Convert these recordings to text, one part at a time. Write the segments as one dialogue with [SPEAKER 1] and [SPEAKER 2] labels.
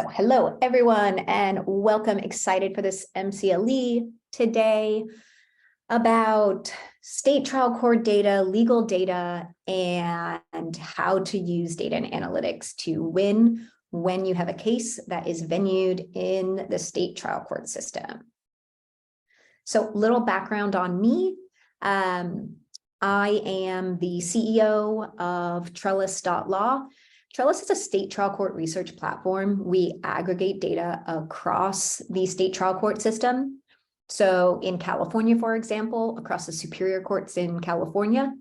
[SPEAKER 1] So hello, everyone, and welcome. Excited for this MCLE today about state trial court data, legal data, and how to use data and analytics to win when you have a case that is venued in the state trial court system. So little background on me. I am the CEO of Trellis.law. Trellis is a state trial court research platform. We aggregate data across the state trial court system. So in California, for example, across the superior courts in California,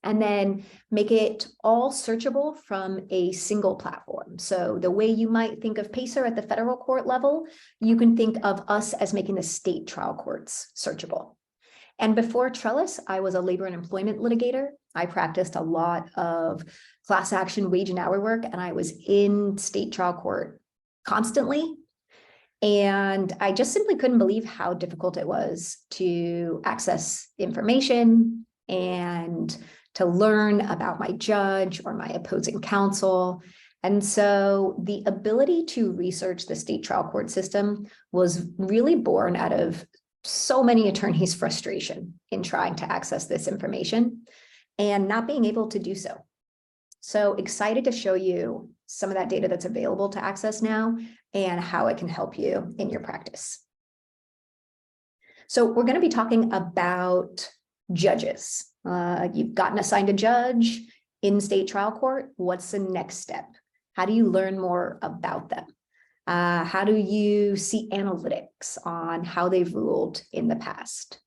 [SPEAKER 1] and then make it all searchable from a single platform. So the way you might think of PACER at the federal court level, you can think of us as making the state trial courts searchable. And before Trellis, I was a labor and employment litigator. I practiced a lot of class action wage and hour work, and I was in state trial court constantly. And I just simply couldn't believe how difficult it was to access information and to learn about my judge or my opposing counsel. And so the ability to research the state trial court system was really born out of so many attorneys' frustration in trying to access this information and not being able to do so. So excited to show you some of that data that's available to access now and how it can help you in your practice. So we're going to be talking about judges. You've gotten assigned a judge in state trial court. What's the next step? How do you learn more about them? How do you see analytics on how they've ruled in the past?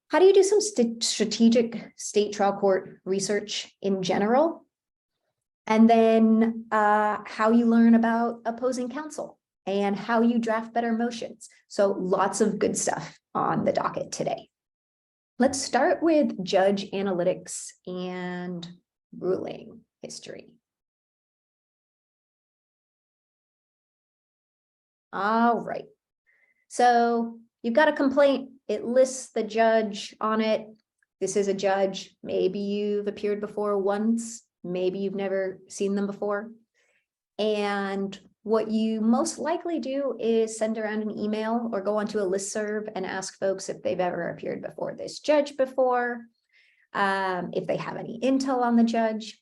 [SPEAKER 1] How do you do some strategic state trial court research in general? And then how you learn about opposing counsel and how you draft better motions. So lots of good stuff on the docket today. Let's start with judge analytics and ruling history. All right. So you've got a complaint. It lists the judge on it. This is a judge. Maybe you've appeared before once. Maybe you've never seen them before. And what you most likely do is send around an email or go onto a listserv and ask folks if they've ever appeared before this judge before, if they have any intel on the judge.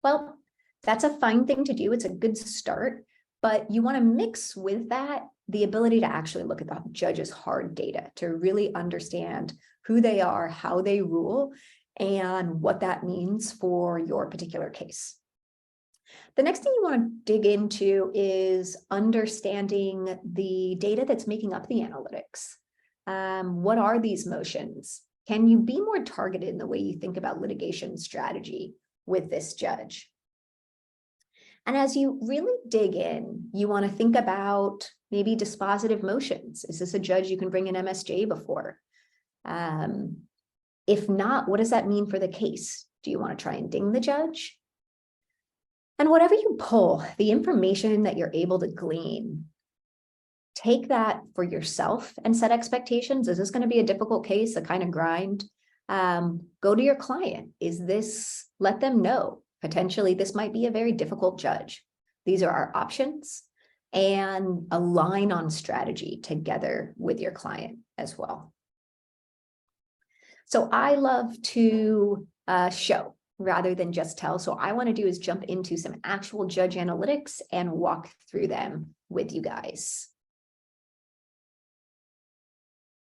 [SPEAKER 1] Well, that's a fine thing to do. It's a good start. But you want to mix with that the ability to actually look at the judge's hard data to really understand who they are, how they rule, and what that means for your particular case. The next thing you want to dig into is understanding the data that's making up the analytics. What are these motions? Can you be more targeted in the way you think about litigation strategy with this judge? And as you really dig in, you want to think about maybe dispositive motions. Is this a judge you can bring in MSJ before? If not, what does that mean for the case? Do you want to try and ding the judge? And whatever you pull, the information that you're able to glean, take that for yourself and set expectations. Is this going to be a difficult case, a kind of grind? Go to your client. Let them know. Potentially, this might be a very difficult judge. These are our options, and align on strategy together with your client as well. So I love to show rather than just tell. So I want to do is jump into some actual judge analytics and walk through them with you guys.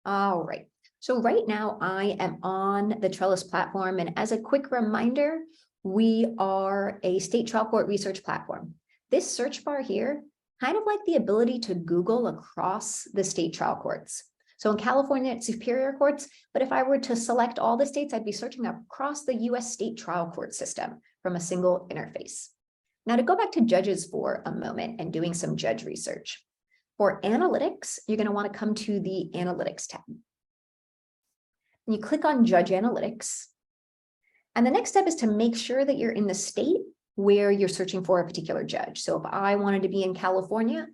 [SPEAKER 1] All right. So right now I am on the Trellis platform, and as a quick reminder, we are a state trial court research platform. This search bar here, kind of like the ability to Google across the state trial courts. So in California, it's superior courts, but if I were to select all the states, I'd be searching across the US state trial court system from a single interface. Now to go back to judges for a moment and doing some judge research. For analytics, you're going to want to come to the analytics tab. And you click on judge analytics. And the next step is to make sure that you're in the state where you're searching for a particular judge. So if I wanted to be in California,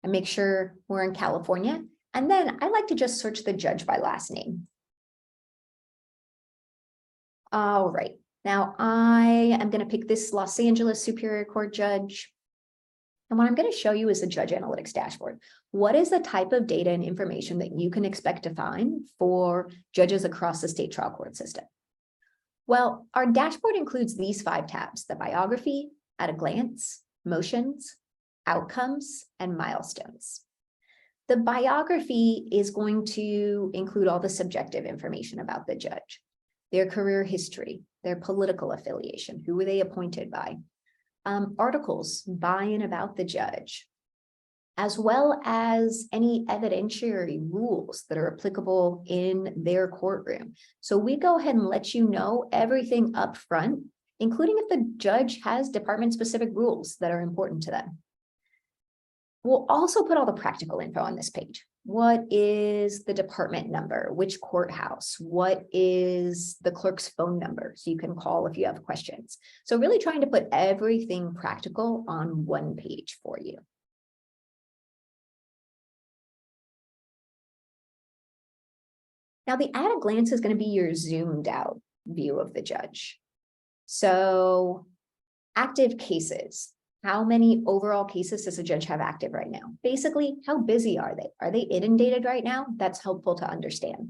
[SPEAKER 1] I make sure we're in California. And then I like to just search the judge by last name. All right. Now I am going to pick this Los Angeles Superior Court judge. And what I'm going to show you is the Judge Analytics dashboard. What is the type of data and information that you can expect to find for judges across the state trial court system? Well, our dashboard includes these 5 tabs: the biography, at a glance, motions, outcomes, and milestones. The biography is going to include all the subjective information about the judge, their career history, their political affiliation, who were they appointed by, articles by and about the judge, as well as any evidentiary rules that are applicable in their courtroom. So we go ahead and let you know everything up front, including if the judge has department-specific rules that are important to them. We'll also put all the practical info on this page. What is the department number? Which courthouse? What is the clerk's phone number? So you can call if you have questions. So really trying to put everything practical on one page for you. Now, the at a glance is going to be your zoomed out view of the judge. So active cases. How many overall cases does a judge have active right now? Basically, how busy are they? Are they inundated right now? That's helpful to understand.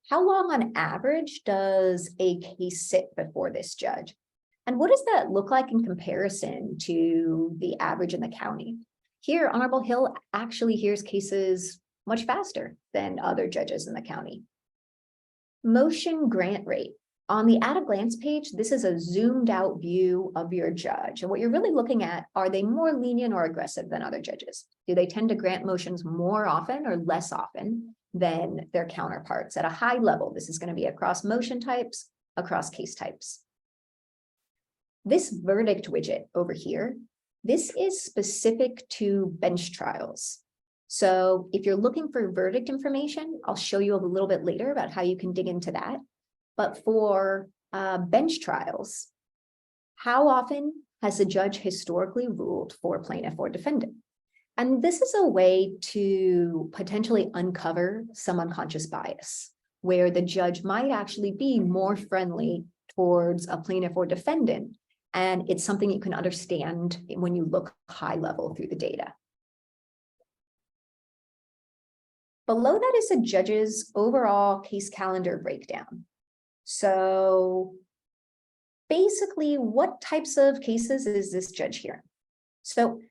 [SPEAKER 1] How long on average does a case sit before this judge? And what does that look like in comparison to the average in the county? Here, Honorable Hill actually hears cases much faster than other judges in the county. Motion grant rate. On the at a glance page, this is a zoomed out view of your judge. And what you're really looking at, are they more lenient or aggressive than other judges? Do they tend to grant motions more often or less often than their counterparts? At a high level, this is going to be across motion types, across case types. This verdict widget over here, this is specific to bench trials. So if you're looking for verdict information, I'll show you a little bit later about how you can dig into that. But for bench trials, how often has the judge historically ruled for plaintiff or defendant? And this is a way to potentially uncover some unconscious bias, where the judge might actually be more friendly towards a plaintiff or defendant. And it's something you can understand when you look high level through the data. Below that is the judge's overall case calendar breakdown. So basically, what types of cases is this judge hearing? So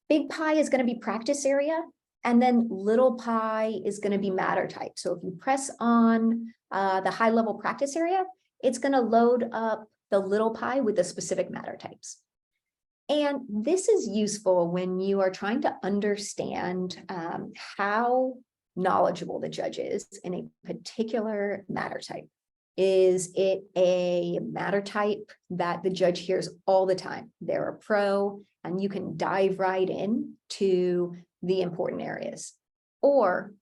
[SPEAKER 1] big pie is going to be practice area, and then little pie is going to be matter type. So if you press on the high level practice area, it's going to load up the little pie with the specific matter types. And this is useful when you are trying to understand how knowledgeable the judge is in a particular matter type. Is it a matter type that the judge hears all the time? They're a pro, and you can dive right in to the important areas. Or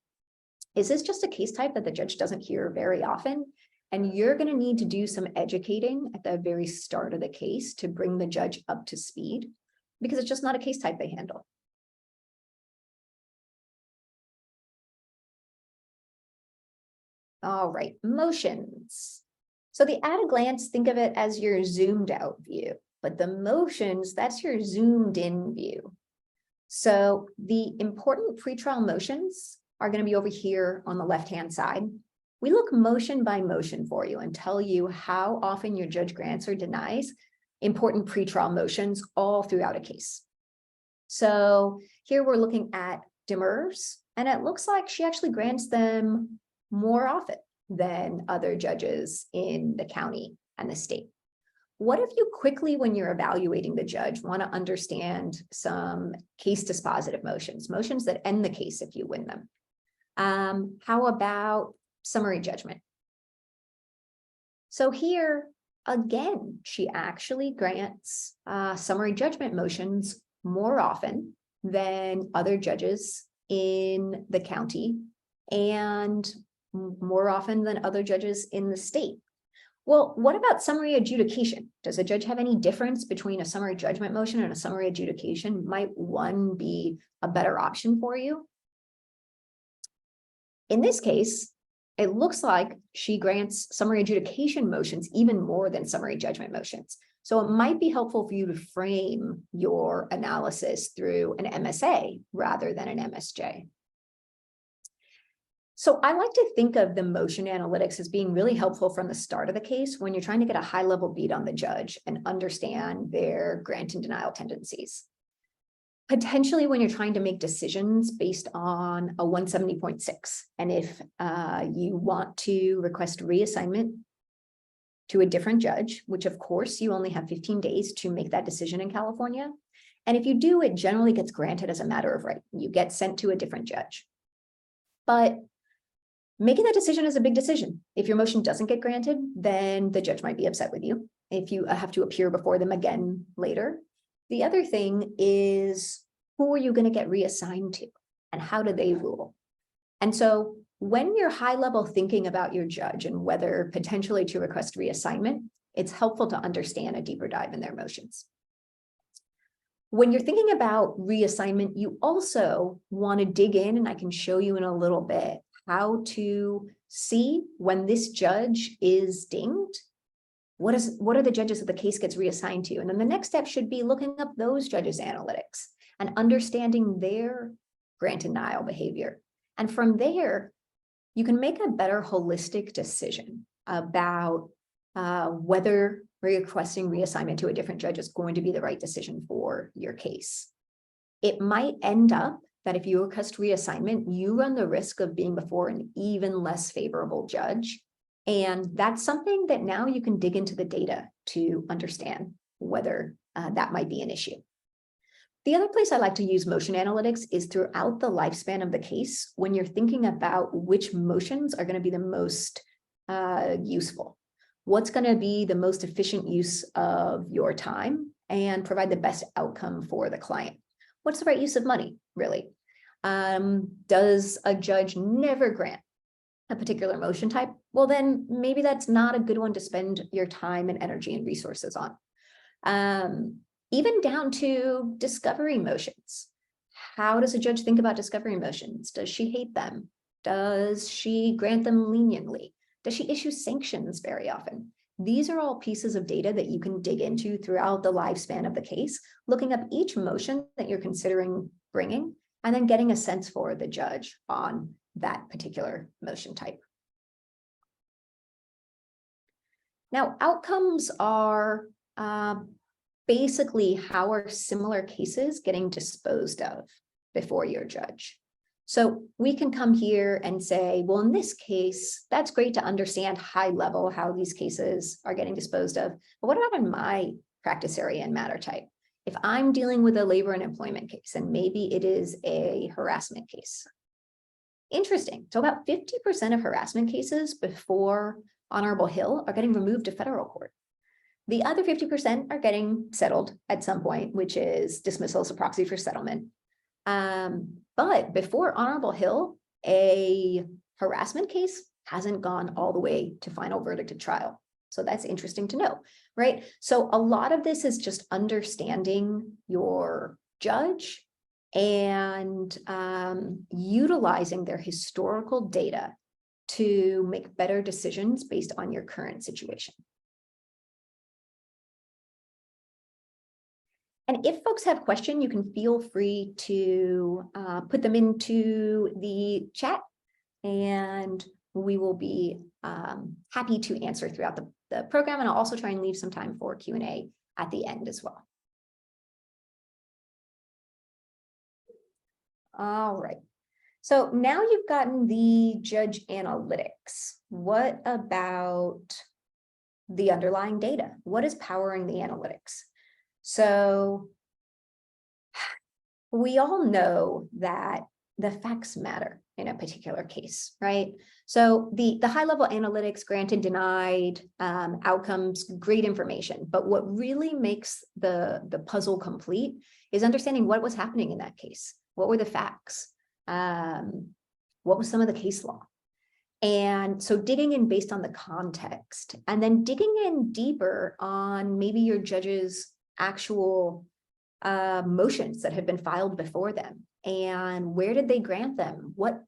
[SPEAKER 1] is this just a case type that the judge doesn't hear very often? And you're going to need to do some educating at the very start of the case to bring the judge up to speed, because it's just not a case type they handle. All right, motions. So the at a glance, think of it as your zoomed out view, but the motions, that's your zoomed in view. So the important pretrial motions are going to be over here on the left-hand side. We look motion by motion for you and tell you how often your judge grants or denies important pretrial motions all throughout a case. So here we're looking at demurs, and it looks like she actually grants them more often than other judges in the county and the state. What if you quickly, when you're evaluating the judge, want to understand some case dispositive motions, motions that end the case if you win them? How about summary judgment? So here, again, she actually grants summary judgment motions more often than other judges in the county, and more often than other judges in the state. Well, what about summary adjudication? Does a judge have any difference between a summary judgment motion and a summary adjudication? Might one be a better option for you? In this case, it looks like she grants summary adjudication motions even more than summary judgment motions. So it might be helpful for you to frame your analysis through an MSA rather than an MSJ. So I like to think of the motion analytics as being really helpful from the start of the case when you're trying to get a high-level beat on the judge and understand their grant and denial tendencies. Potentially when you're trying to make decisions based on a 170.6, and if you want to request reassignment to a different judge, which of course you only have 15 days to make that decision in California. And if you do, it generally gets granted as a matter of right. You get sent to a different judge. But making that decision is a big decision. If your motion doesn't get granted, then the judge might be upset with you if you have to appear before them again later. The other thing is, who are you going to get reassigned to and how do they rule? And so when you're high level thinking about your judge and whether potentially to request reassignment, it's helpful to understand a deeper dive in their motions. When you're thinking about reassignment, you also want to dig in, and I can show you in a little bit how to see when this judge is dinged. What are the judges that the case gets reassigned to? And then the next step should be looking up those judges' analytics and understanding their grant and denial behavior. And from there, you can make a better holistic decision about whether requesting reassignment to a different judge is going to be the right decision for your case. It might end up that if you request reassignment, you run the risk of being before an even less favorable judge. And that's something that now you can dig into the data to understand whether that might be an issue. The other place I like to use motion analytics is throughout the lifespan of the case when you're thinking about which motions are going to be the most useful. What's going to be the most efficient use of your time and provide the best outcome for the client? What's the right use of money, really? Does a judge never grant a particular motion type? Well, then maybe that's not a good one to spend your time and energy and resources on. Even down to discovery motions. How does a judge think about discovery motions? Does she hate them? Does she grant them leniently? Does she issue sanctions very often? These are all pieces of data that you can dig into throughout the lifespan of the case, looking up each motion that you're considering bringing, and then getting a sense for the judge on that particular motion type. Now, outcomes are basically how are similar cases getting disposed of before your judge. So we can come here and say, well, in this case, that's great to understand high level how these cases are getting disposed of. But what about in my practice area and matter type? If I'm dealing with a labor and employment case, and maybe it is a harassment case. Interesting. So about 50% of harassment cases before Honorable Hill are getting removed to federal court. The other 50% are getting settled at some point, which is dismissal as a proxy for settlement. But before Honorable Hill, a harassment case hasn't gone all the way to final verdict at trial. So that's interesting to know, right? So a lot of this is just understanding your judge and utilizing their historical data to make better decisions based on your current situation. And if folks have questions, you can feel free to put them into the chat, and we will be happy to answer throughout the program. And I'll also try and leave some time for Q&A at the end as well. All right. So now you've gotten the judge analytics. What about the underlying data? What is powering the analytics? So we all know that the facts matter in a particular case, right? So the high level analytics, granted, denied, outcomes, great information. But what really makes the puzzle complete is understanding what was happening in that case. What were the facts? What was some of the case law? And so digging in based on the context, and then digging in deeper on maybe your judge's actual motions that have been filed before them, and where did they grant them? What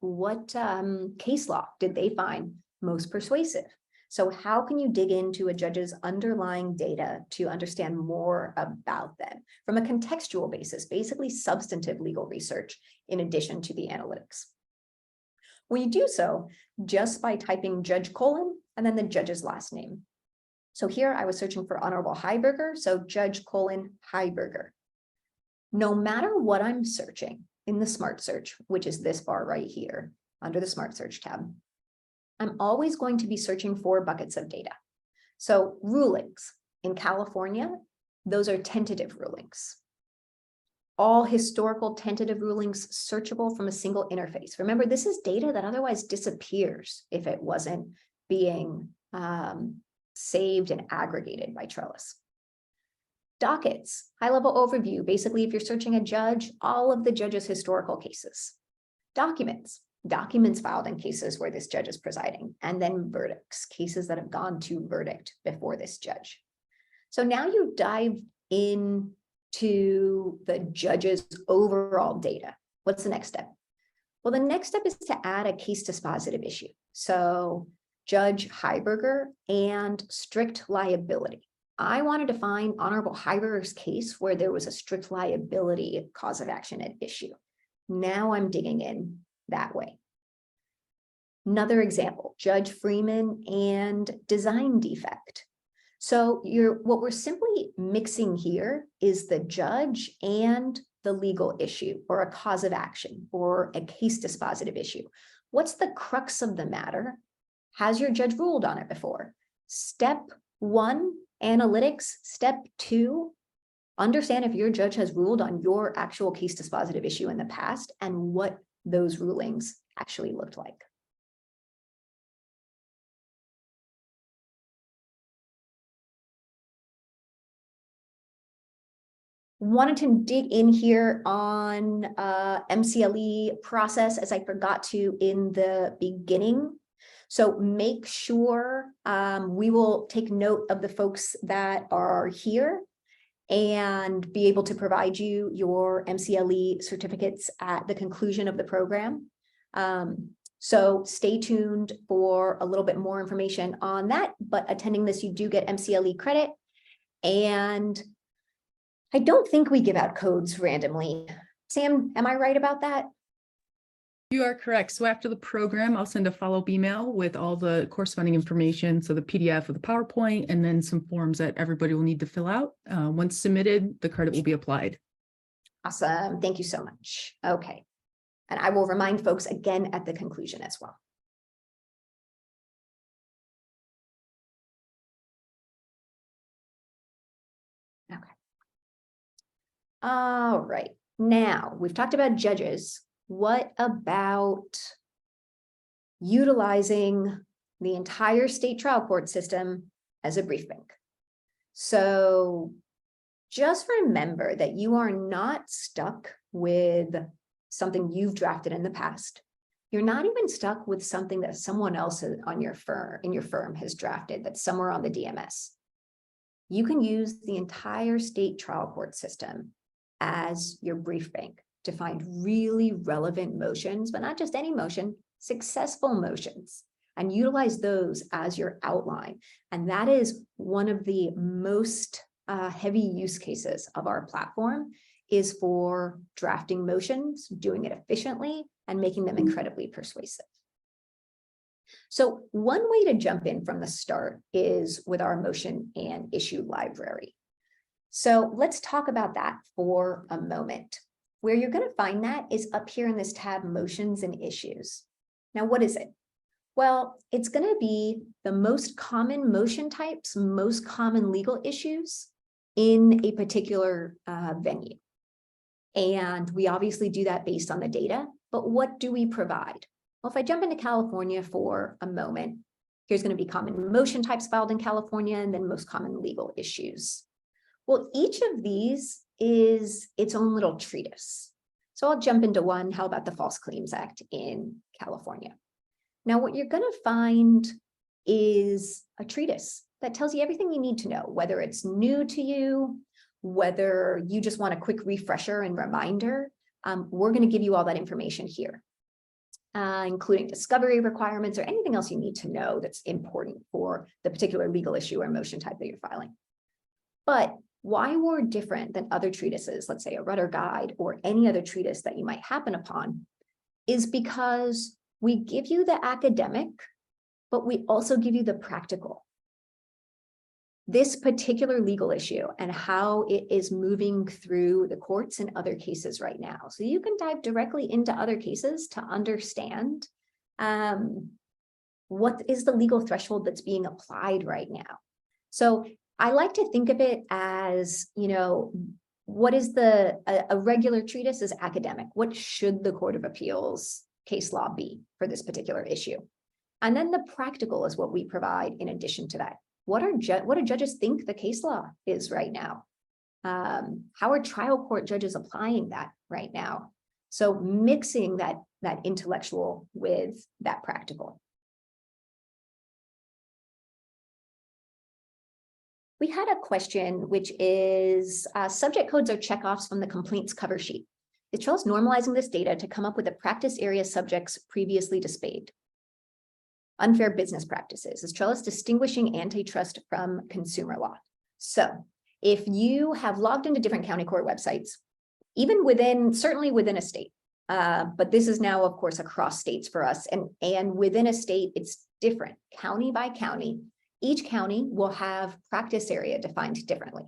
[SPEAKER 1] case law did they find most persuasive? So how can you dig into a judge's underlying data to understand more about them from a contextual basis, basically substantive legal research in addition to the analytics? Well, you do so just by typing Judge : and then the judge's last name. So here I was searching for Honorable Heiberger, so Judge : Heiberger. No matter what I'm searching in the Smart Search, which is this bar right here under the Smart Search tab, I'm always going to be searching for buckets of data. So rulings in California, those are tentative rulings. All historical tentative rulings searchable from a single interface. Remember, this is data that otherwise disappears if it wasn't being saved and aggregated by Trellis. Dockets, high-level overview. Basically, if you're searching a judge, all of the judge's historical cases. Documents filed in cases where this judge is presiding, and then verdicts, cases that have gone to verdict before this judge. So now you dive into the judge's overall data. What's the next step? Well, the next step is to add a case dispositive issue. So Judge Heiberger and strict liability. I wanted to find Honorable Heiberger's case where there was a strict liability cause of action at issue. Now I'm digging in that way. Another example, Judge Freeman and design defect. So what we're simply mixing here is the judge and the legal issue, or a cause of action, or a case dispositive issue. What's the crux of the matter? Has your judge ruled on it before? Step 1, analytics. Step 2, understand if your judge has ruled on your actual case dispositive issue in the past and what those rulings actually looked like. Wanted to dig in here on MCLE process, as I forgot to in the beginning. So make sure we will take note of the folks that are here and be able to provide you your MCLE certificates at the conclusion of the program. So stay tuned for a little bit more information on that, but attending this, you do get MCLE credit. And I don't think we give out codes randomly. Sam, am I right about that?
[SPEAKER 2] You are correct. So after the program, I'll send a follow-up email with all the corresponding information. So the PDF of the PowerPoint, and then some forms that everybody will need to fill out. Once submitted, the credit will be applied.
[SPEAKER 1] Awesome. Thank you so much. Okay. And I will remind folks again at the conclusion as well. Okay. All right. Now we've talked about judges. What about utilizing the entire state trial court system as a brief bank? So just remember that you are not stuck with something you've drafted in the past. You're not even stuck with something that someone else in your firm has drafted that's somewhere on the DMS. You can use the entire state trial court system as your brief bank to find really relevant motions, but not just any motion, successful motions, and utilize those as your outline. And that is one of the most heavy use cases of our platform, is for drafting motions, doing it efficiently, and making them incredibly persuasive. So one way to jump in from the start is with our motion and issue library. So let's talk about that for a moment. Where you're going to find that is up here in this tab, motions and issues. Now, what is it? Well, it's going to be the most common motion types, most common legal issues in a particular venue. And we obviously do that based on the data, but what do we provide? Well, if I jump into California for a moment, here's going to be common motion types filed in California, and then most common legal issues. Well, each of these is its own little treatise. So I'll jump into one. How about the False Claims Act in California? Now, what you're going to find is a treatise that tells you everything you need to know, whether it's new to you, whether you just want a quick refresher and reminder, we're going to give you all that information here, including discovery requirements or anything else you need to know that's important for the particular legal issue or motion type that you're filing. But why we're different than other treatises, let's say a Rudder Guide or any other treatise that you might happen upon, is because we give you the academic, but we also give you the practical. This particular legal issue and how it is moving through the courts and other cases right now. So you can dive directly into other cases to understand what is the legal threshold that's being applied right now. So I like to think of it as, you know, what is a regular treatise is academic. What should the Court of Appeals case law be for this particular issue? And then the practical is what we provide in addition to that. What do judges think the case law is right now? How are trial court judges applying that right now? So mixing that intellectual with that practical. We had a question, which is subject codes are checkoffs from the complaints cover sheet. Is Trellis normalizing this data to come up with the practice area subjects previously displayed? Unfair business practices. Is Trellis distinguishing antitrust from consumer law? So if you have logged into different county court websites, even certainly within a state, but this is now, of course, across states for us, and within a state, it's different, county by county. Each county will have practice area defined differently.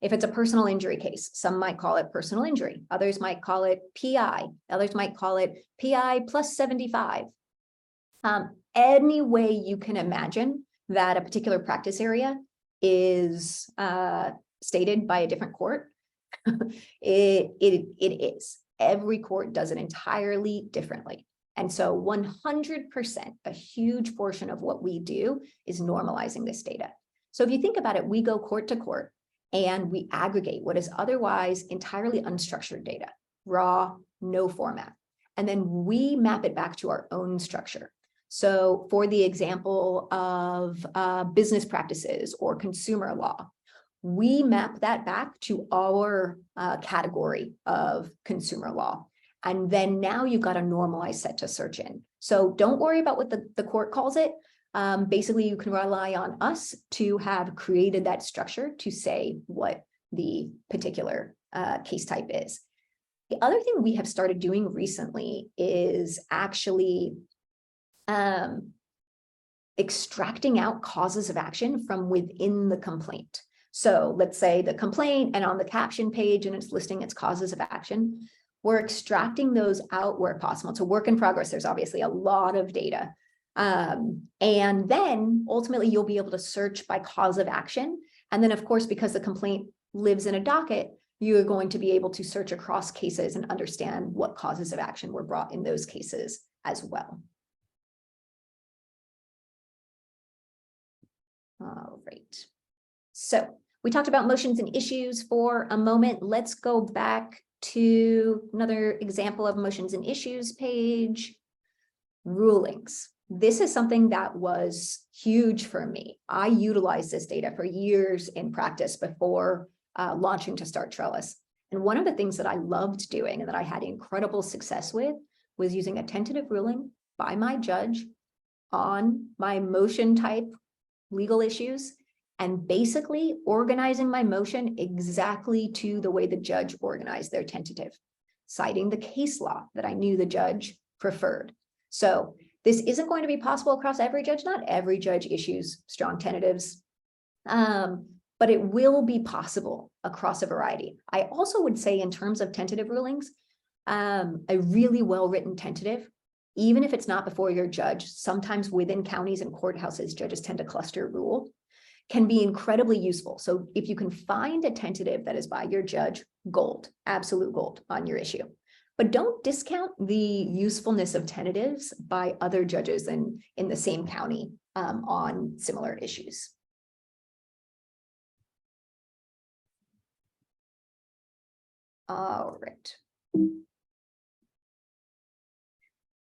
[SPEAKER 1] If it's a personal injury case, some might call it personal injury, others might call it PI, others might call it PI plus 75. Any way you can imagine that a particular practice area is stated by a different court, it is. Every court does it entirely differently. And so 100%, a huge portion of what we do is normalizing this data. So if you think about it, we go court to court and we aggregate what is otherwise entirely unstructured data, raw, no format. And then we map it back to our own structure. So for the example of business practices or consumer law, we map that back to our category of consumer law. And then now you've got a normalized set to search in. So don't worry about what the court calls it. Basically, you can rely on us to have created that structure to say what the particular case type is. The other thing we have started doing recently is actually extracting out causes of action from within the complaint. So let's say the complaint and on the caption page and it's listing its causes of action. We're extracting those out where possible. It's a work in progress. There's obviously a lot of data. And then ultimately you'll be able to search by cause of action. And then of course, because the complaint lives in a docket, you're going to be able to search across cases and understand what causes of action were brought in those cases as well. All right. So we talked about motions and issues for a moment. Let's go back to another example of motions and issues page. Rulings. This is something that was huge for me. I utilized this data for years in practice before launching to start Trellis. And one of the things that I loved doing and that I had incredible success with was using a tentative ruling by my judge on my motion type legal issues and basically organizing my motion exactly to the way the judge organized their tentative, citing the case law that I knew the judge preferred. So this isn't going to be possible across every judge. Not every judge issues strong tentatives, but it will be possible across a variety. I also would say in terms of tentative rulings, a really well-written tentative, even if it's not before your judge, sometimes within counties and courthouses, judges tend to cluster rule, can be incredibly useful. So if you can find a tentative that is by your judge, gold, absolute gold on your issue. But don't discount the usefulness of tentatives by other judges in the same county on similar issues. All right.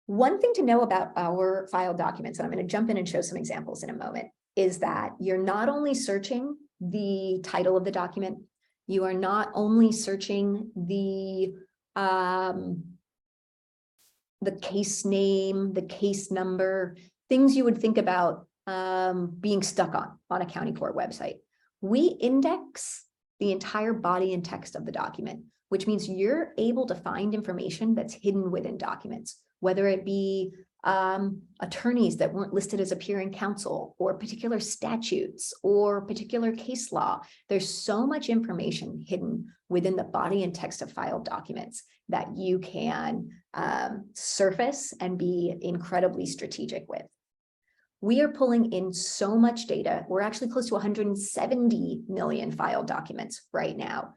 [SPEAKER 1] One thing to know about our file documents, and I'm going to jump in and show some examples in a moment, is that you're not only searching the title of the document, You are not only searching the case name, the case number, things you would think about being stuck on a county court website. We index the entire body and text of the document, which means you're able to find information that's hidden within documents, whether it be attorneys that weren't listed as appearing counsel, or particular statutes, or particular case law. There's so much information hidden within the body and text of filed documents that you can surface and be incredibly strategic with. We are pulling in so much data. We're actually close to 170 million filed documents right now.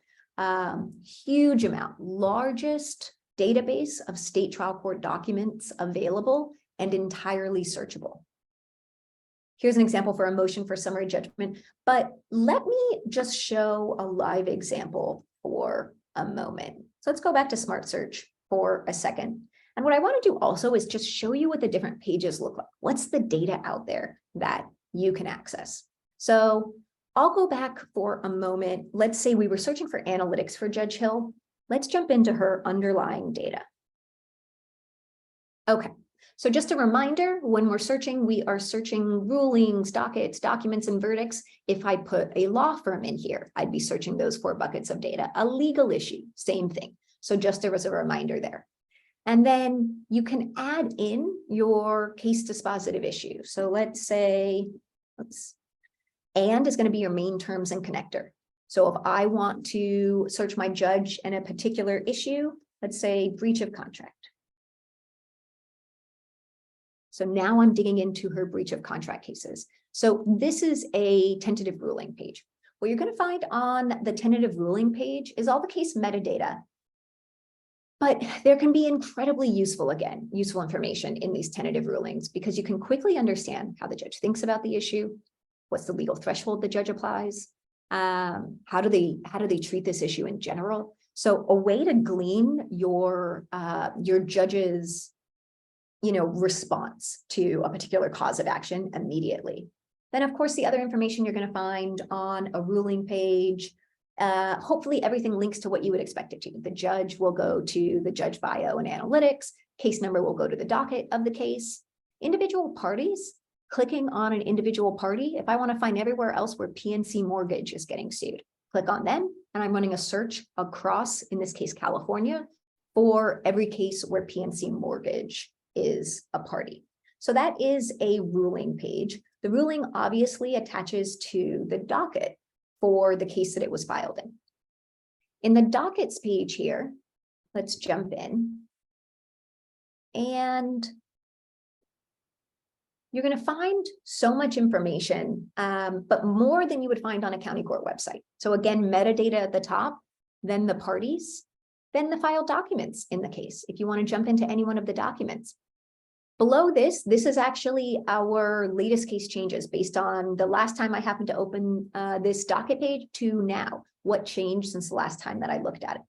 [SPEAKER 1] Huge amount, largest database of state trial court documents available and entirely searchable. Here's an example for a motion for summary judgment, but let me just show a live example for a moment. So let's go back to Smart Search for a second. And what I want to do also is just show you what the different pages look like. What's the data out there that you can access? So I'll go back for a moment. Let's say we were searching for analytics for Judge Hill. Let's jump into her underlying data. Okay, so just a reminder, when we're searching, we are searching rulings, dockets, documents, and verdicts. If I put a law firm in here, I'd be searching those 4 buckets of data. A legal issue, same thing. So just there was a reminder there. And then you can add in your case dispositive issue. So let's say, and is going to be your main terms and connector. So if I want to search my judge in a particular issue, let's say breach of contract. So now I'm digging into her breach of contract cases. So this is a tentative ruling page. What you're going to find on the tentative ruling page is all the case metadata. But there can be incredibly useful information in these tentative rulings, because you can quickly understand how the judge thinks about the issue, what's the legal threshold the judge applies, how do they treat this issue in general. So a way to glean your judge's response to a particular cause of action immediately. Then, of course, the other information you're going to find on a ruling page. Hopefully everything links to what you would expect it to. The judge will go to the judge bio and analytics. Case number will go to the docket of the case. Individual parties, clicking on an individual party. If I want to find everywhere else where PNC Mortgage is getting sued, click on them, and I'm running a search across, in this case, California, for every case where PNC Mortgage is a party. So that is a ruling page. The ruling obviously attaches to the docket for the case that it was filed in. In the dockets page here, let's jump in. And you're going to find so much information, but more than you would find on a county court website. So again, metadata at the top, then the parties, then the filed documents in the case, if you want to jump into any one of the documents. Below this is actually our latest case changes based on the last time I happened to open this docket page to now, what changed since the last time that I looked at it.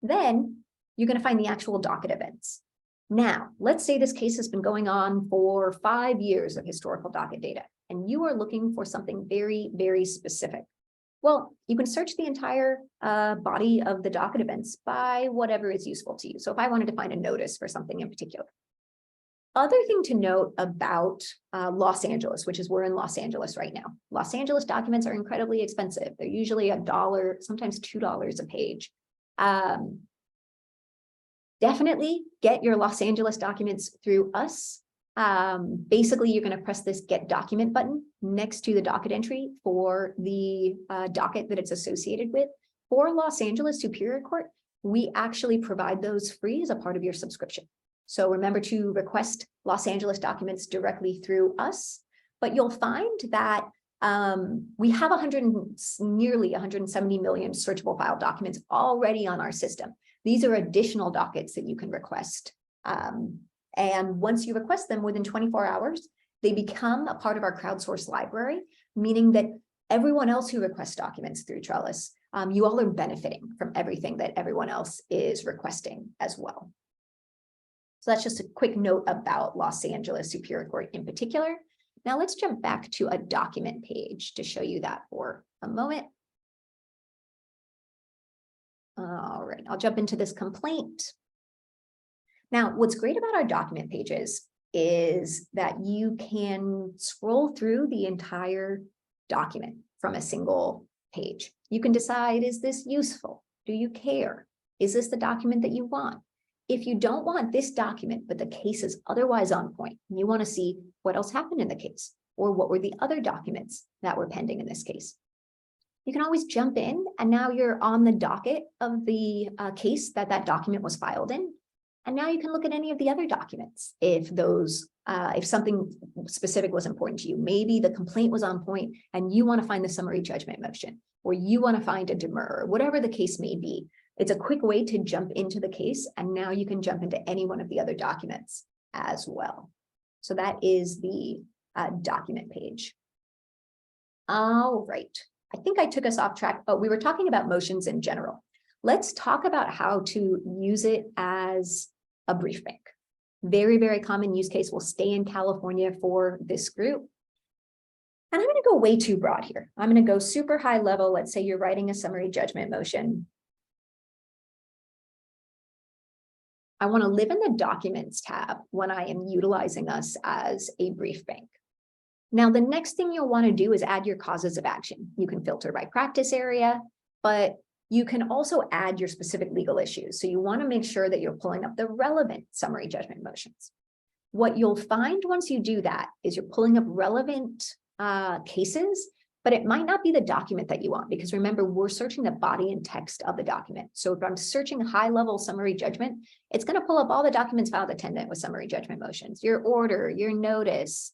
[SPEAKER 1] Then you're going to find the actual docket events. Now, let's say this case has been going on for 5 years of historical docket data, and you are looking for something very, very specific. Well, you can search the entire body of the docket events by whatever is useful to you. So if I wanted to find a notice for something in particular. Other thing to note about Los Angeles, which is we're in Los Angeles right now. Los Angeles documents are incredibly expensive. They're usually $1, sometimes $2 a page. Definitely get your Los Angeles documents through us. Basically, you're going to press this Get Document button next to the docket entry for the docket that it's associated with. For Los Angeles Superior Court, we actually provide those free as a part of your subscription. So remember to request Los Angeles documents directly through us, but you'll find that we have nearly 170 million searchable file documents already on our system. These are additional dockets that you can request. And once you request them within 24 hours, they become a part of our crowdsourced library, meaning that everyone else who requests documents through Trellis, you all are benefiting from everything that everyone else is requesting as well. So that's just a quick note about Los Angeles Superior Court in particular. Now let's jump back to a document page to show you that for a moment. All right, I'll jump into this complaint. Now, what's great about our document pages is that you can scroll through the entire document from a single page. You can decide, is this useful? Do you care? Is this the document that you want? If you don't want this document, but the case is otherwise on point, and you want to see what else happened in the case, or what were the other documents that were pending in this case, you can always jump in, and now you're on the docket of the case that document was filed in. And now you can look at any of the other documents if something specific was important to you. Maybe the complaint was on point and you want to find the summary judgment motion, or you want to find a demur, or whatever the case may be. It's a quick way to jump into the case, and now you can jump into any one of the other documents as well. So that is the document page. All right. I think I took us off track, but we were talking about motions in general. Let's talk about how to use it as a brief bank. Very, very common use case. We'll stay in California for this group. And I'm going to go way too broad here. I'm going to go super high level. Let's say you're writing a summary judgment motion. I want to live in the documents tab when I am utilizing us as a brief bank. Now, the next thing you'll want to do is add your causes of action. You can filter by practice area, but you can also add your specific legal issues. So you want to make sure that you're pulling up the relevant summary judgment motions. What you'll find once you do that is you're pulling up relevant cases, but it might not be the document that you want, because remember, we're searching the body and text of the document. So if I'm searching high-level summary judgment, it's going to pull up all the documents filed attendant with summary judgment motions, your order, your notice,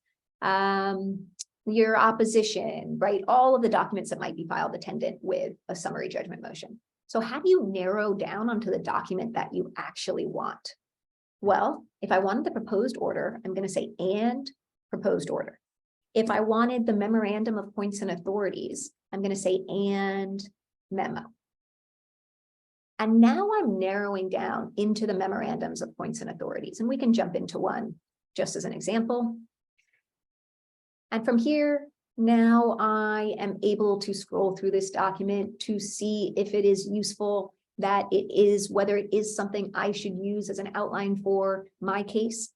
[SPEAKER 1] your opposition, right? All of the documents that might be filed attendant with a summary judgment motion. So how do you narrow down onto the document that you actually want? Well, if I wanted the proposed order, I'm going to say and proposed order. If I wanted the memorandum of points and authorities, I'm going to say and memo. And now I'm narrowing down into the memorandums of points and authorities, and we can jump into one just as an example. And from here, now I am able to scroll through this document to see if it is useful, that it is, whether it is something I should use as an outline for my case.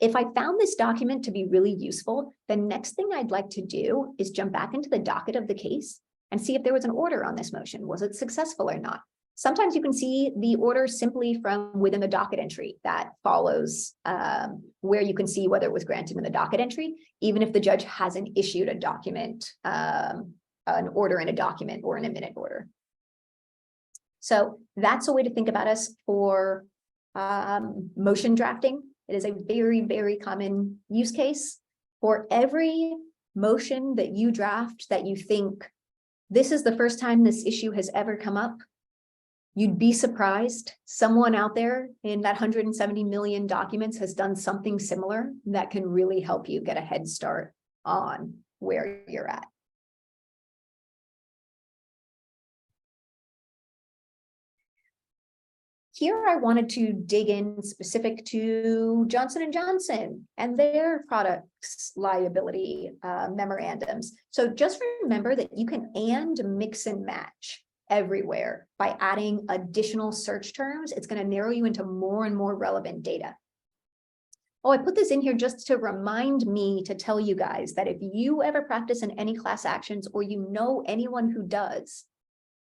[SPEAKER 1] If I found this document to be really useful, the next thing I'd like to do is jump back into the docket of the case and see if there was an order on this motion. Was it successful or not? Sometimes you can see the order simply from within the docket entry that follows, where you can see whether it was granted in the docket entry, even if the judge hasn't issued a document, an order in a document or in a minute order. So that's a way to think about us for motion drafting. It is a very, very common use case. For every motion that you draft that you think, this is the first time this issue has ever come up, you'd be surprised. Someone out there in that 170 million documents has done something similar that can really help you get a head start on where you're at. Here, I wanted to dig in specific to Johnson & Johnson and their products liability memorandums. So just remember that you can and mix and match everywhere by adding additional search terms. It's going to narrow you into more and more relevant data. Oh, I put this in here just to remind me to tell you guys that if you ever practice in any class actions, or you know anyone who does,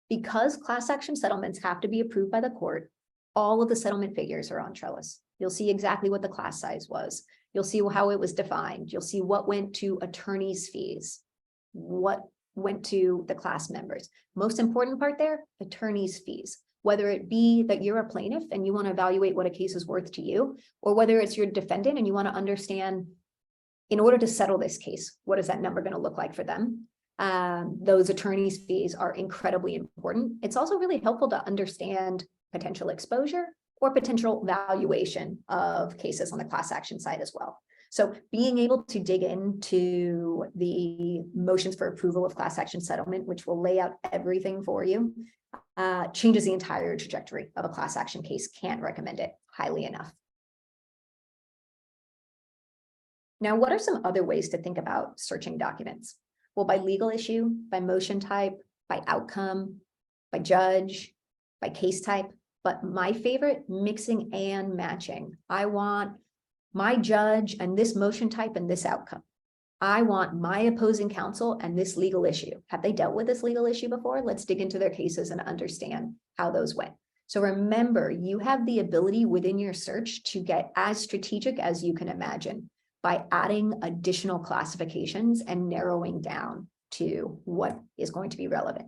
[SPEAKER 1] because class action settlements have to be approved by the court, all of the settlement figures are on Trellis. You'll see exactly what the class size was. You'll see how it was defined. You'll see what went to attorney's fees, what went to the class members. Most important part there, attorney's fees. Whether it be that you're a plaintiff and you want to evaluate what a case is worth to you, or whether it's your defendant and you want to understand, in order to settle this case, what is that number going to look like for them? Those attorney's fees are incredibly important. It's also really helpful to understand potential exposure or potential valuation of cases on the class action side as well. So being able to dig into the motions for approval of class action settlement, which will lay out everything for you, changes the entire trajectory of a class action case. Can't recommend it highly enough. Now, what are some other ways to think about searching documents? Well, by legal issue, by motion type, by outcome, by judge, by case type, but my favorite, mixing and matching. I want my judge and this motion type and this outcome. I want my opposing counsel and this legal issue. Have they dealt with this legal issue before? Let's dig into their cases and understand how those went. So remember, you have the ability within your search to get as strategic as you can imagine by adding additional classifications and narrowing down to what is going to be relevant.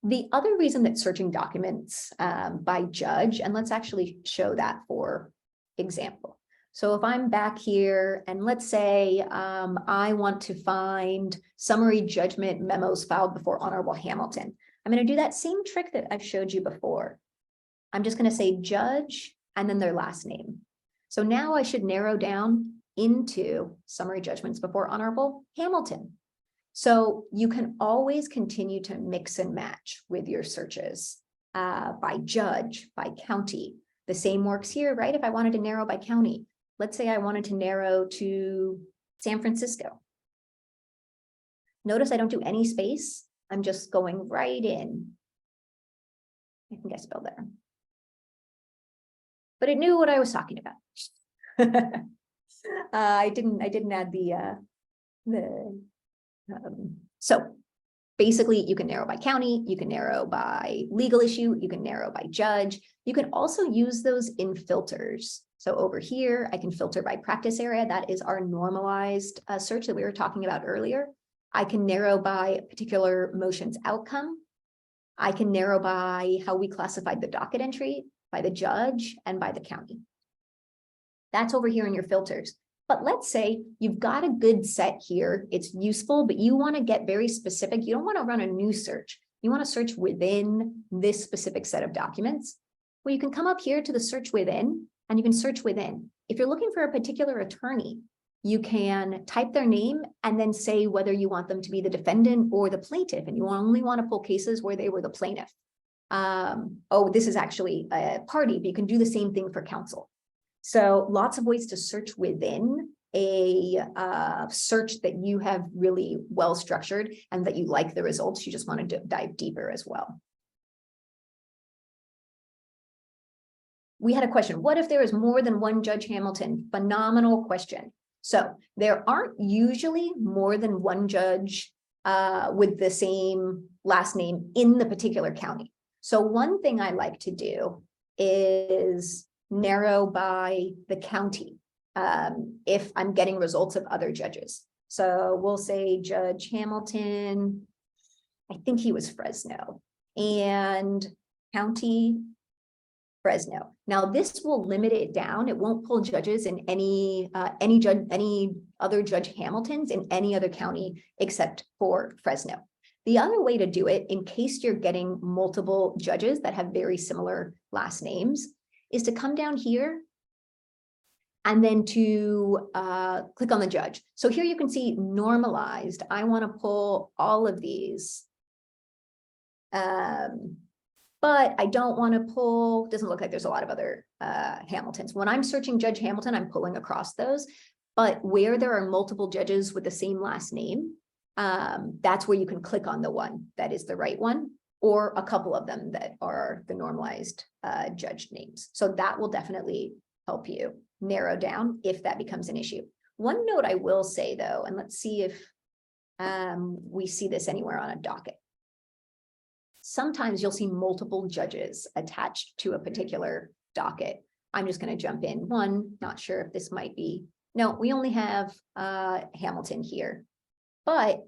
[SPEAKER 1] The other reason that searching documents by judge, and let's actually show that for example. So if I'm back here and let's say I want to find summary judgment memos filed before Honorable Hamilton, I'm going to do that same trick that I've showed you before. I'm just going to say judge and then their last name. So now I should narrow down into summary judgments before Honorable Hamilton. So you can always continue to mix and match with your searches by judge, by county. The same works here, right? If I wanted to narrow by county, let's say I wanted to narrow to San Francisco. Notice I don't do any space. I'm just going right in. I think I spelled there. But it knew what I was talking about. I didn't add so basically you can narrow by county, you can narrow by legal issue, you can narrow by judge. You can also use those in filters. So over here, I can filter by practice area. That is our normalized search that we were talking about earlier. I can narrow by a particular motion's outcome. I can narrow by how we classified the docket entry, by the judge, and by the county. That's over here in your filters. But let's say you've got a good set here. It's useful, but you want to get very specific. You don't want to run a new search. You want to search within this specific set of documents. Well, you can come up here to the search within, and you can search within. If you're looking for a particular attorney, you can type their name and then say whether you want them to be the defendant or the plaintiff, and you only want to pull cases where they were the plaintiff. Oh, this is actually a party, but you can do the same thing for counsel. So lots of ways to search within a search that you have really well structured and that you like the results. You just want to dive deeper as well. We had a question. What if there is more than one Judge Hamilton? Phenomenal question. So there aren't usually more than one judge with the same last name in the particular county. So one thing I like to do is narrow by the county if I'm getting results of other judges. So we'll say Judge Hamilton, I think he was Fresno, and county Fresno. Now this will limit it down. It won't pull judges in any other Judge Hamiltons in any other county except for Fresno. The other way to do it, in case you're getting multiple judges that have very similar last names, is to come down here and then to click on the judge. So here you can see normalized. I want to pull all of these. But I don't want to pull, doesn't look like there's a lot of other Hamiltons. When I'm searching Judge Hamilton, I'm pulling across those. But where there are multiple judges with the same last name, that's where you can click on the one that is the right one, or a couple of them that are the normalized judge names. So that will definitely help you narrow down if that becomes an issue. One note I will say though, and let's see if we see this anywhere on a docket. Sometimes you'll see multiple judges attached to a particular docket. I'm just going to jump in one, not sure if this might be, no, we only have Hamilton here. But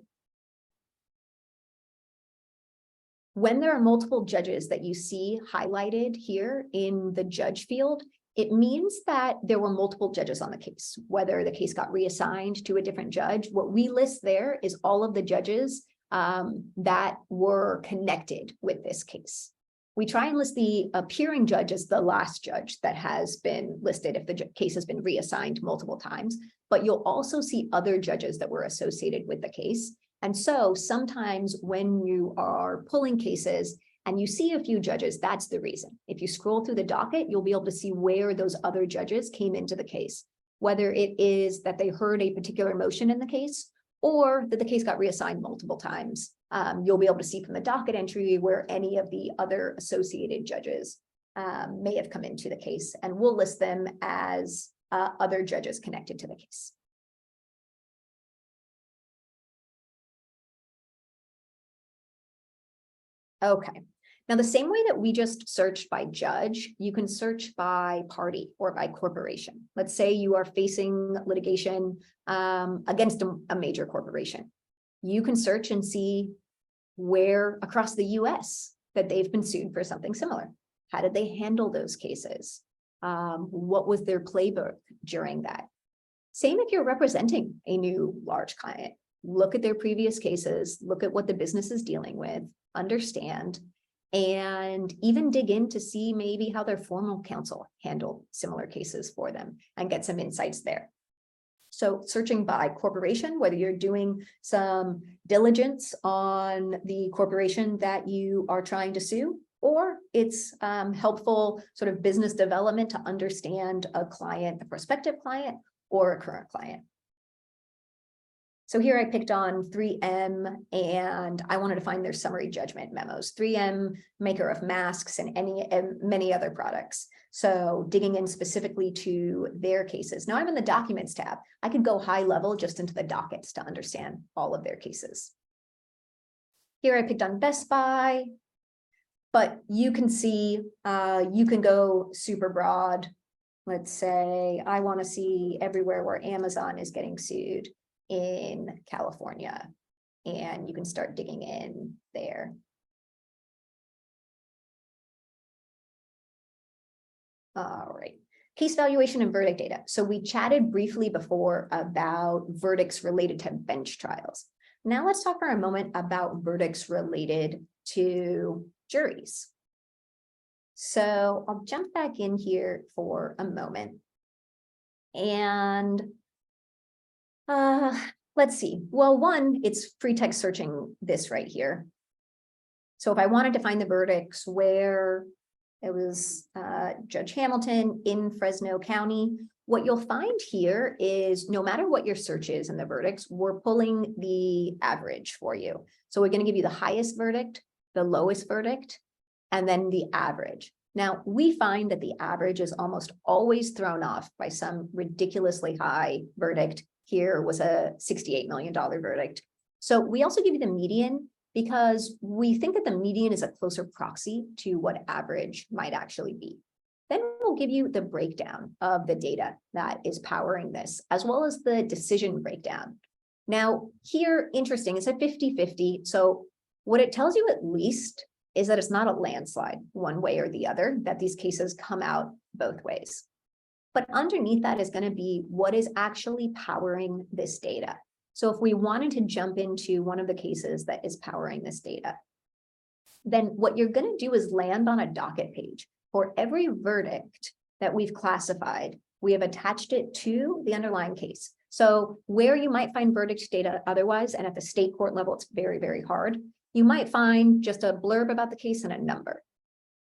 [SPEAKER 1] when there are multiple judges that you see highlighted here in the judge field, it means that there were multiple judges on the case, whether the case got reassigned to a different judge. What we list there is all of the judges that were connected with this case. We try and list the appearing judge as the last judge that has been listed if the case has been reassigned multiple times, but you'll also see other judges that were associated with the case. And so sometimes when you are pulling cases and you see a few judges, that's the reason. If you scroll through the docket, you'll be able to see where those other judges came into the case, whether it is that they heard a particular motion in the case or that the case got reassigned multiple times You'll be able to see from the docket entry where any of the other associated judges may have come into the case, and we'll list them as other judges connected to the case. Okay, now the same way that we just searched by judge, you can search by party or by corporation. Let's say you are facing litigation against a major corporation. You can search and see where across the US that they've been sued for something similar. How did they handle those cases? What was their playbook during that? Same if you're representing a new large client. Look at their previous cases, look at what the business is dealing with, understand, and even dig in to see maybe how their formal counsel handled similar cases for them and get some insights there. So searching by corporation, whether you're doing some diligence on the corporation that you are trying to sue, or it's helpful sort of business development to understand a client, a prospective client, or a current client. So here I picked on 3M, and I wanted to find their summary judgment memos. 3M, maker of masks and many other products. So digging in specifically to their cases. Now I'm in the documents tab. I could go high level just into the dockets to understand all of their cases. Here I picked on Best Buy, but you can see, you can go super broad. Let's say I want to see everywhere where Amazon is getting sued in California, and you can start digging in there. All right, case valuation and verdict data. So we chatted briefly before about verdicts related to bench trials. Now let's talk for a moment about verdicts related to juries. So I'll jump back in here for a moment. And let's see. Well, one, it's free text searching this right here. So if I wanted to find the verdicts where it was Judge Hamilton in Fresno County, what you'll find here is no matter what your search is in the verdicts, we're pulling the average for you. So we're going to give you the highest verdict, the lowest verdict, and then the average. Now, we find that the average is almost always thrown off by some ridiculously high verdict. Here was a $68 million verdict. So we also give you the median because we think that the median is a closer proxy to what average might actually be. Then we'll give you the breakdown of the data that is powering this, as well as the decision breakdown. Now, here, interesting, it's a 50-50. So what it tells you at least is that it's not a landslide one way or the other, that these cases come out both ways. But underneath that is going to be what is actually powering this data. So if we wanted to jump into one of the cases that is powering this data, then what you're going to do is land on a docket page. For every verdict that we've classified, we have attached it to the underlying case. So where you might find verdict data otherwise, and at the state court level, it's very, very hard, you might find just a blurb about the case and a number.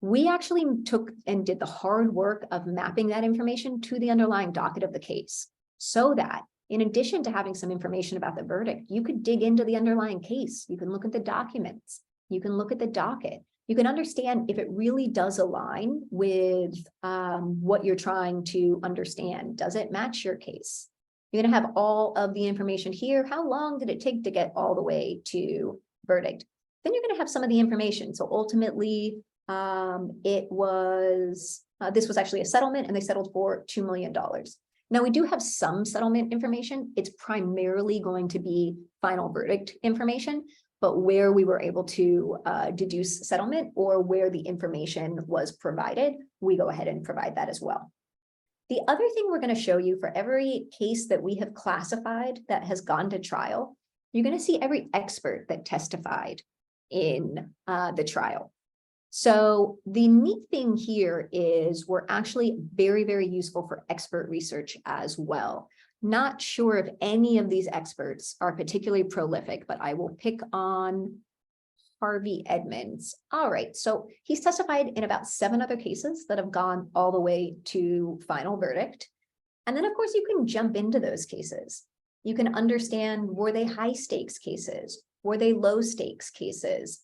[SPEAKER 1] We actually took and did the hard work of mapping that information to the underlying docket of the case, so that in addition to having some information about the verdict, you could dig into the underlying case. You can look at the documents. You can look at the docket. You can understand if it really does align with what you're trying to understand. Does it match your case? You're going to have all of the information here. How long did it take to get all the way to verdict? Then you're going to have some of the information. So ultimately, this was actually a settlement, and they settled for $2 million. Now, we do have some settlement information. It's primarily going to be final verdict information, but where we were able to deduce settlement or where the information was provided, we go ahead and provide that as well. The other thing we're going to show you for every case that we have classified that has gone to trial, you're going to see every expert that testified in the trial. So the neat thing here is we're actually very, very useful for expert research as well. Not sure if any of these experts are particularly prolific, but I will pick on Harvey Edmonds. All right, so he's testified in about 7 other cases that have gone all the way to final verdict. And then, of course, you can jump into those cases. You can understand, were they high stakes cases? Were they low stakes cases?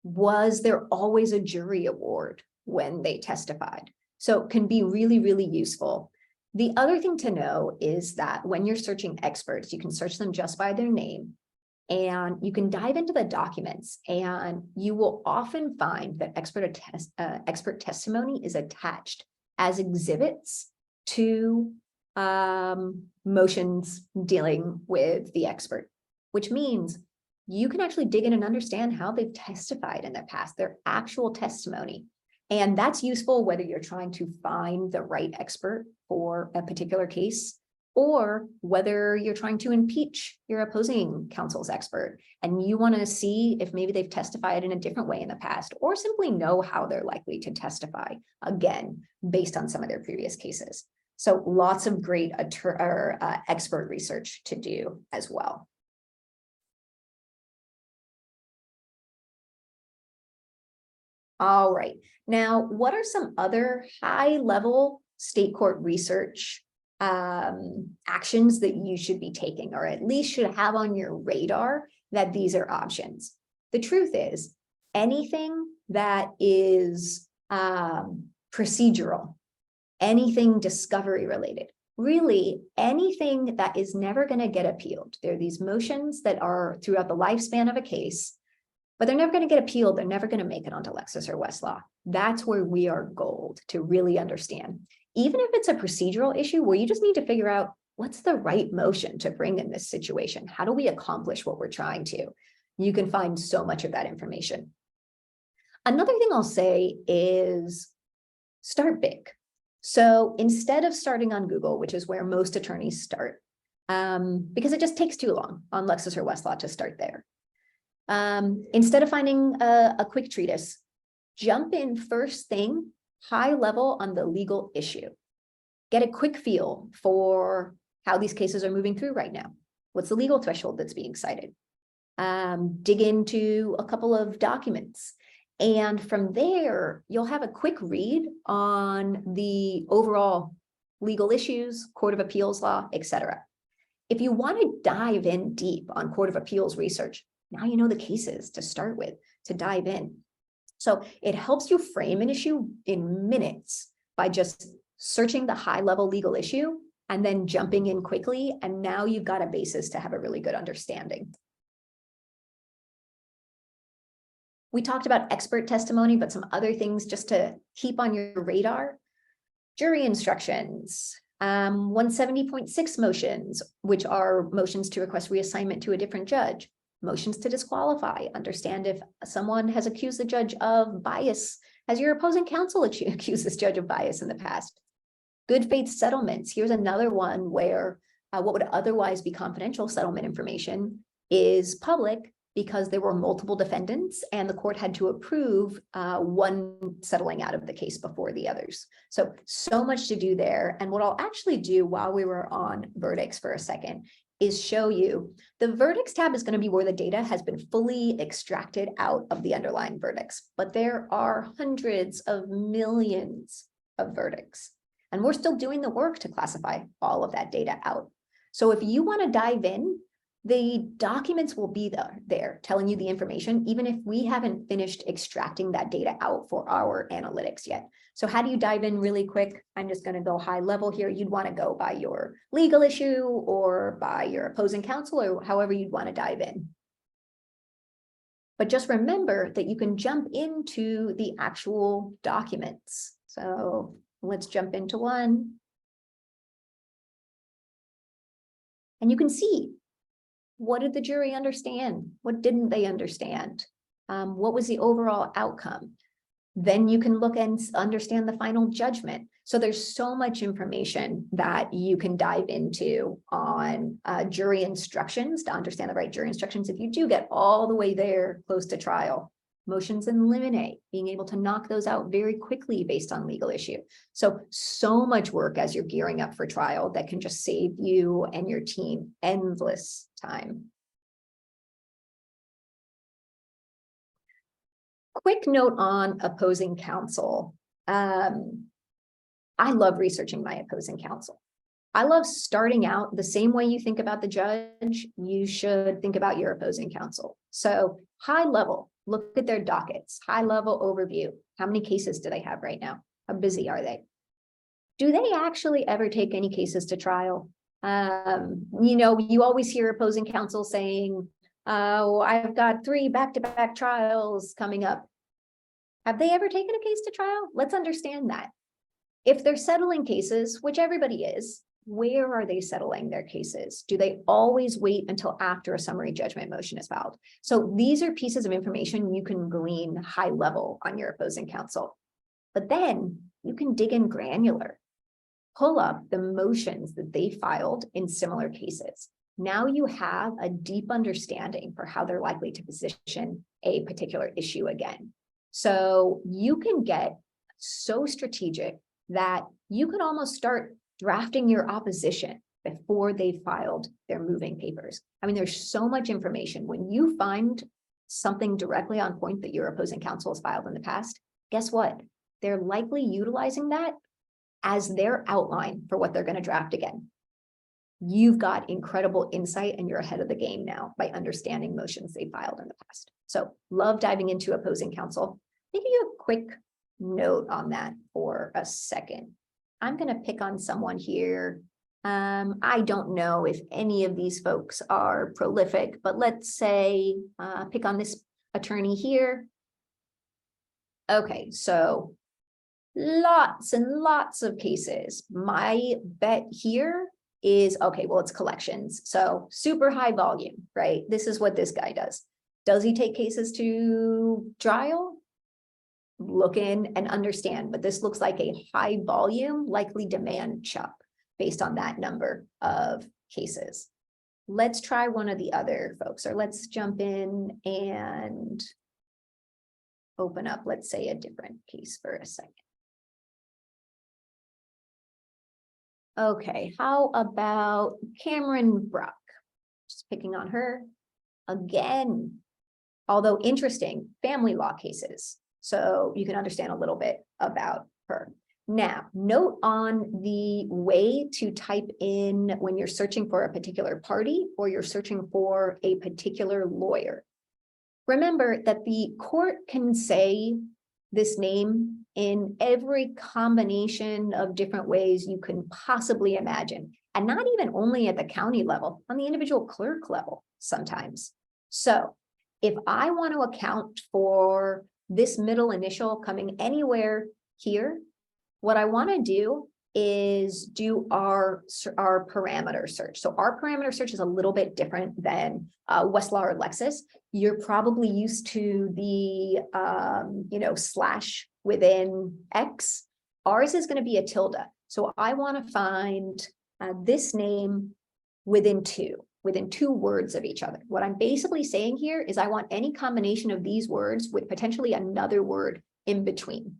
[SPEAKER 1] Was there always a jury award when they testified? So it can be really, really useful. The other thing to know is that when you're searching experts, you can search them just by their name, and you can dive into the documents, and you will often find that expert testimony is attached as exhibits to motions dealing with the expert, which means you can actually dig in and understand how they've testified in the past, their actual testimony. And that's useful whether you're trying to find the right expert for a particular case, or whether you're trying to impeach your opposing counsel's expert and you want to see if maybe they've testified in a different way in the past, or simply know how they're likely to testify again based on some of their previous cases. So lots of great expert research to do as well. All right, now what are some other high-level state court research actions that you should be taking, or at least should have on your radar that these are options? The truth is, anything that is procedural, anything discovery related, really anything that is never going to get appealed. There are these motions that are throughout the lifespan of a case, but they're never going to get appealed. They're never going to make it onto Lexis or Westlaw. That's where we are gold to really understand. Even if it's a procedural issue where you just need to figure out what's the right motion to bring in this situation. How do we accomplish what we're trying to? You can find so much of that information. Another thing I'll say is start big. So instead of starting on Google, which is where most attorneys start, because it just takes too long on Lexis or Westlaw to start there. Instead of finding a quick treatise, jump in first thing, high level on the legal issue. Get a quick feel for how these cases are moving through right now. What's the legal threshold that's being cited? Dig into a couple of documents. And from there, you'll have a quick read on the overall legal issues, Court of Appeals law, etc. If you want to dive in deep on Court of Appeals research, now you know the cases to start with, to dive in. So it helps you frame an issue in minutes by just searching the high-level legal issue and then jumping in quickly. And now you've got a basis to have a really good understanding. We talked about expert testimony, but some other things just to keep on your radar. Jury instructions, 170.6 motions, which are motions to request reassignment to a different judge. Motions to disqualify, understand if someone has accused the judge of bias. Has your opposing counsel accused this judge of bias in the past? Good faith settlements. Here's another one where what would otherwise be confidential settlement information is public because there were multiple defendants and the court had to approve one settling out of the case before the others. So much to do there. And what I'll actually do while we were on verdicts for a second is show you the verdicts tab is going to be where the data has been fully extracted out of the underlying verdicts, but there are hundreds of millions of verdicts, and we're still doing the work to classify all of that data out. So if you want to dive in, the documents will be there telling you the information, even if we haven't finished extracting that data out for our analytics yet. So how do you dive in really quick? I'm just going to go high level here. You'd want to go by your legal issue or by your opposing counsel or however you'd want to dive in. But just remember that you can jump into the actual documents. So let's jump into one. And you can see, what did the jury understand? What didn't they understand? What was the overall outcome? Then you can look and understand the final judgment. So there's so much information that you can dive into on jury instructions to understand the right jury instructions. If you do get all the way there close to trial, motions in limine, being able to knock those out very quickly based on legal issue. So much work as you're gearing up for trial that can just save you and your team endless time. Quick note on opposing counsel. I love researching my opposing counsel. I love starting out the same way you think about the judge, you should think about your opposing counsel. So high level, look at their dockets, high level overview. How many cases do they have right now? How busy are they? Do they actually ever take any cases to trial? You always hear opposing counsel saying, oh, I've got 3 back-to-back trials coming up. Have they ever taken a case to trial? Let's understand that. If they're settling cases, which everybody is, where are they settling their cases? Do they always wait until after a summary judgment motion is filed? So these are pieces of information you can glean high level on your opposing counsel. But then you can dig in granular. Pull up the motions that they filed in similar cases. Now you have a deep understanding for how they're likely to position a particular issue again. So you can get so strategic that you could almost start drafting your opposition before they filed their moving papers. I mean, there's so much information. When you find something directly on point that your opposing counsel has filed in the past, guess what? They're likely utilizing that as their outline for what they're going to draft again. You've got incredible insight and you're ahead of the game now by understanding motions they filed in the past. So love diving into opposing counsel. I'll give you a quick note on that for a second. I'm going to pick on someone here. I don't know if any of these folks are prolific, but let's say pick on this attorney here. Okay, so lots and lots of cases. My bet here is, okay, well, it's collections. So super high volume, right? This is what this guy does. Does he take cases to trial? Look in and understand, but this looks like a high volume, likely demand chuck based on that number of cases. Let's try one of the other folks, or let's jump in and open up, let's say, a different case for a second. Okay, how about Cameron Brock? Just picking on her again. Although interesting, family law cases. So you can understand a little bit about her. Now, note on the way to type in when you're searching for a particular party or you're searching for a particular lawyer. Remember that the court can say this name in every combination of different ways you can possibly imagine, and not even only at the county level, on the individual clerk level sometimes. So if I want to account for this middle initial coming anywhere here, what I want to do is do our parameter search. So our parameter search is a little bit different than Westlaw or Lexis. You're probably used to the slash within X. Ours is going to be a tilde. So I want to find this name within two words of each other. What I'm basically saying here is I want any combination of these words with potentially another word in between,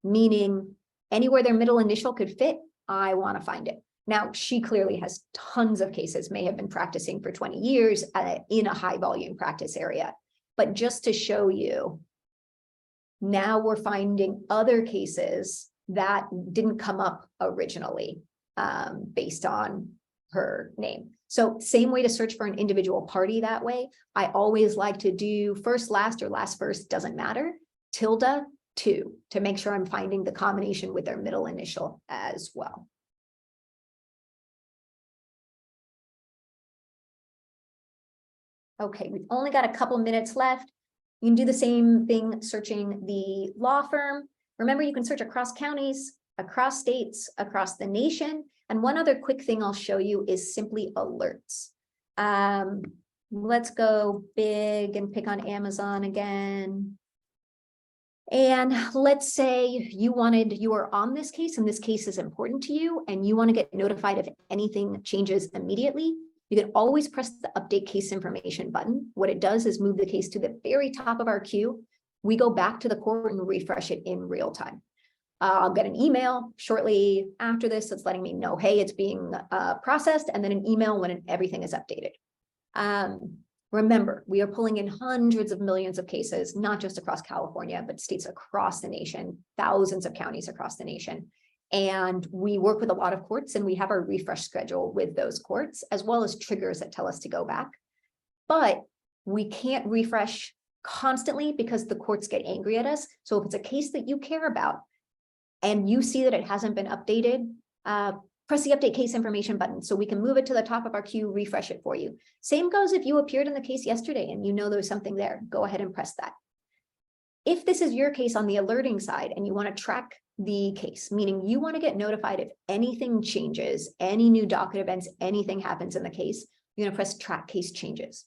[SPEAKER 1] meaning anywhere their middle initial could fit, I want to find it. Now, she clearly has tons of cases, may have been practicing for 20 years in a high volume practice area. But just to show you, now we're finding other cases that didn't come up originally based on her name. So same way to search for an individual party that way. I always like to do first, last, or last, first, doesn't matter, tilde, to make sure I'm finding the combination with their middle initial as well. Okay, we've only got a couple minutes left. You can do the same thing searching the law firm. Remember, you can search across counties, across states, across the nation. And one other quick thing I'll show you is simply alerts. Let's go big and pick on Amazon again. And let's say you are on this case and this case is important to you and you want to get notified if anything changes immediately. You can always press the update case information button. What it does is move the case to the very top of our queue. We go back to the court and refresh it in real time. I'll get an email shortly after this that's letting me know, hey, it's being processed, and then an email when everything is updated. Remember, we are pulling in hundreds of millions of cases, not just across California, but states across the nation, thousands of counties across the nation. And we work with a lot of courts, and we have our refresh schedule with those courts, as well as triggers that tell us to go back. But we can't refresh constantly because the courts get angry at us. So if it's a case that you care about and you see that it hasn't been updated, press the update case information button so we can move it to the top of our queue, refresh it for you. Same goes if you appeared in the case yesterday and you know there's something there, go ahead and press that. If this is your case on the alerting side and you want to track the case, meaning you want to get notified if anything changes, any new docket events, anything happens in the case, you're going to press track case changes.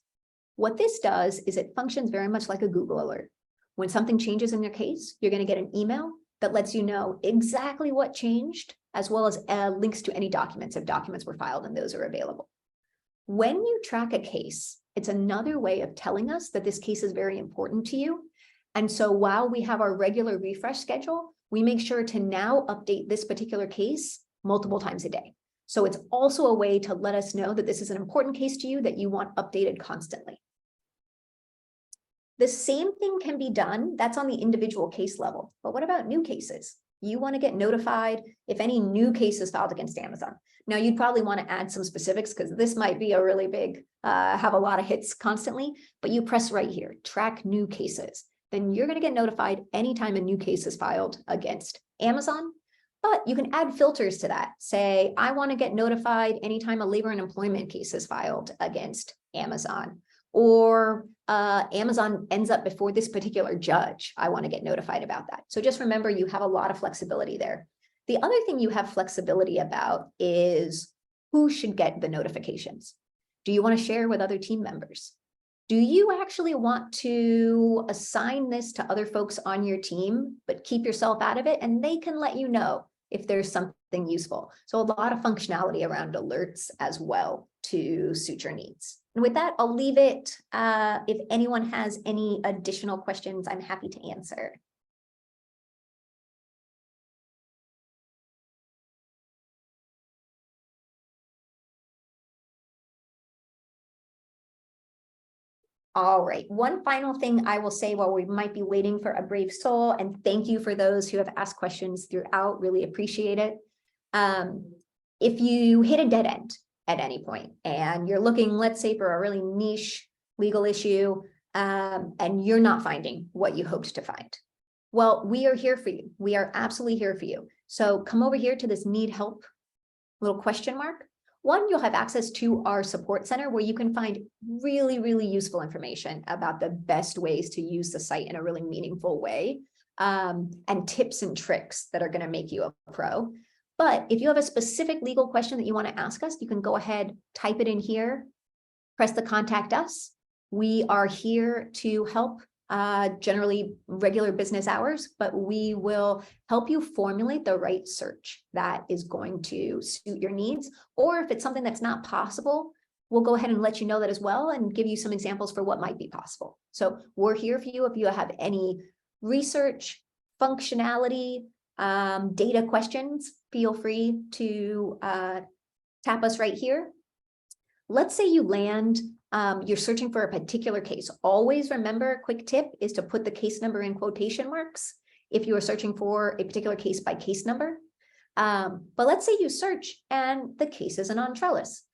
[SPEAKER 1] What this does is it functions very much like a Google alert. When something changes in your case, you're going to get an email that lets you know exactly what changed, as well as links to any documents if documents were filed and those are available. When you track a case, it's another way of telling us that this case is very important to you. And so while we have our regular refresh schedule, we make sure to now update this particular case multiple times a day. So it's also a way to let us know that this is an important case to you that you want updated constantly. The same thing can be done, that's on the individual case level. But what about new cases? You want to get notified if any new case is filed against Amazon. Now, you'd probably want to add some specifics because this might be a really big, have a lot of hits constantly, but you press right here, track new cases. Then you're going to get notified anytime a new case is filed against Amazon. But you can add filters to that. Say, I want to get notified anytime a labor and employment case is filed against Amazon, or Amazon ends up before this particular judge. I want to get notified about that. So just remember, you have a lot of flexibility there. The other thing you have flexibility about is who should get the notifications. Do you want to share with other team members? Do you actually want to assign this to other folks on your team, but keep yourself out of it, and they can let you know if there's something useful? So a lot of functionality around alerts as well to suit your needs. And with that, I'll leave it. If anyone has any additional questions, I'm happy to answer. All right, one final thing I will say while we might be waiting for a brave soul, and thank you for those who have asked questions throughout, really appreciate it. If you hit a dead end at any point and you're looking, let's say, for a really niche legal issue, and you're not finding what you hoped to find, well, we are here for you. We are absolutely here for you. So come over here to this need help little question mark. One, you'll have access to our support center where you can find really, really useful information about the best ways to use the site in a really meaningful way, and tips and tricks that are going to make you a pro. But if you have a specific legal question that you want to ask us, you can go ahead, type it in here, press the contact us. We are here to help, generally regular business hours, but we will help you formulate the right search that is going to suit your needs. Or if it's something that's not possible, we'll go ahead and let you know that as well and give you some examples for what might be possible. So we're here for you if you have any research, functionality, data questions, feel free to tap us right here. Let's say you land, you're searching for a particular case. Always remember, a quick tip is to put the case number in quotation marks if you are searching for a particular case by case number. But let's say you search and the case isn't on Trellis.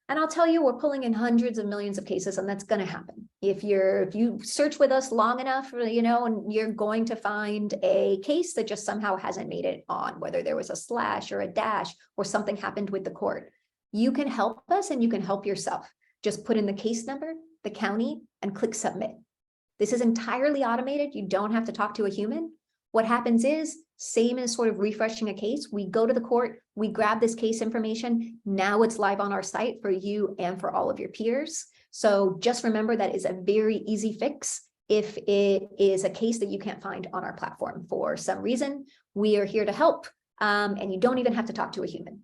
[SPEAKER 1] And I'll tell you, we're pulling in hundreds of millions of cases, and that's going to happen. If you search with us long enough, and you're going to find a case that just somehow hasn't made it on, whether there was a slash or a dash or something happened with the court. You can help us and you can help yourself. Just put in the case number, the county, and click submit. This is entirely automated. You don't have to talk to a human. What happens is, same as sort of refreshing a case, we go to the court, we grab this case information. Now it's live on our site for you and for all of your peers. So just remember that is a very easy fix. If it is a case that you can't find on our platform for some reason, we are here to help. And you don't even have to talk to a human.